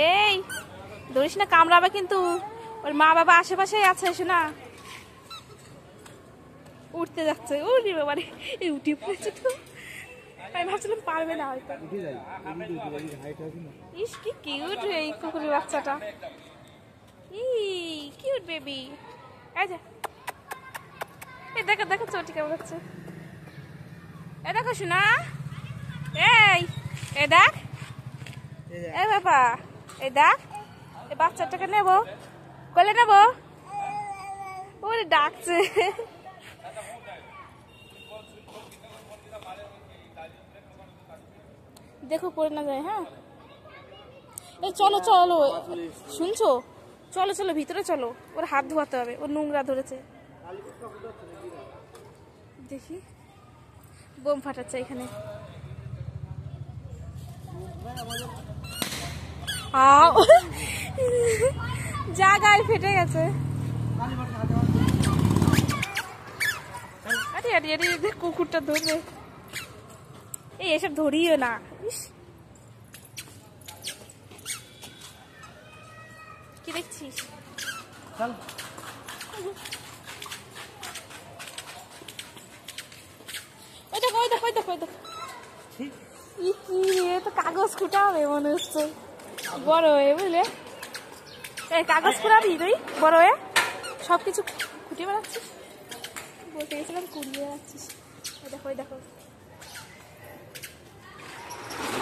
এই ধরিস না, কামড়াবে কিন্তু। ওর মা বাবা আশেপাশেই আছে, শোনা। উঠতে যাচ্ছে, উঠি বাবারে, এই উঠে পড়েছে তো। আমি ভাবছিলাম পারবে না হয়তো। ইস কি কিউট এই কুকুরের বাচ্চাটা। ই কিউট বেবি। এই যে, এই দেখো দেখো চটি কেমন হচ্ছে। এ দেখো শোনা, এই এ দেখ, এ বাবা, এই দেখ, এই বাচ্চাটাকে নেবো, কোলে নেবো। ওরে ডাকছে। দেখো পড়ে না যায়। হ্যাঁ, এই চলো চলো, শুনছো, চলো চলো ভিতরে চলো, ওর হাত ধোয়াতে হবে, ওর নোংরা ধরেছে। দেখি, বোম ফাটাচ্ছে এখানে। জায়গায় ফেটে গেছে। আরে আরে আরে, কুকুরটা ধরবে। এই এসব ধরিও না। ইস, কি দেখছিস? ওই দেখো ওই দেখো ওই দেখো ওই দেখো। তো কাগজ কুটাবে মনে হচ্ছে বড় হয়ে, বুঝলে? এই কাগজ কুড়াবি তুই বড় হয়ে? সবকিছু খুঁটিয়ে বেড়াচ্ছিস। বলতে গেছিলাম কুড়িয়ে বেড়াচ্ছিস। ওই দেখো ওই দেখো।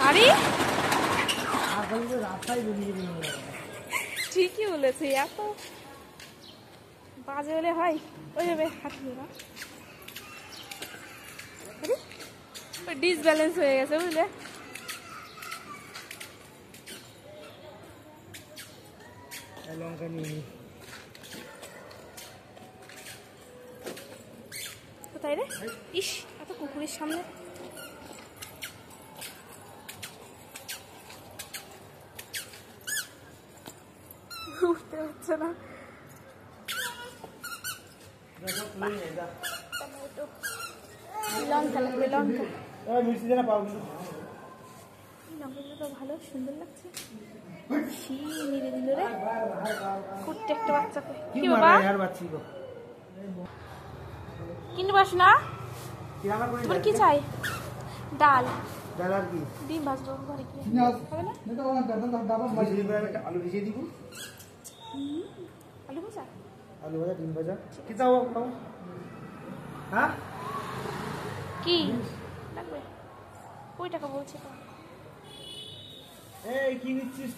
আরে ঠিকই বলেছে, এত বাজে হলে হয়? ওইভাবে হাঁটবি না, ডিসব্যালেন্স হয়ে গেছে, বুঝলে? কোথায় রে? ইস, এত কুকুরের সামনে। উঠতে হচ্ছে না। লঙ্কা লাগবে, লঙ্কা। লঙ্কাগুলো তো ভালো সুন্দর লাগছে। মেরে দিল রে, কুট্টে একটা বাচ্চাকে। কি বাবা কিনতে পারছ না? তোমার কি চাই? ডাল, ডিম ভাজবো ঘরে গিয়ে, হবে না? আলু ভিজিয়ে দিব। আলু ভাজা, আলু ভাজা, ডিম ভাজা। কি চাও? হ্যাঁ, কি লাগবে? ওই টাকা বলছে। এই কি নিচ্ছিস?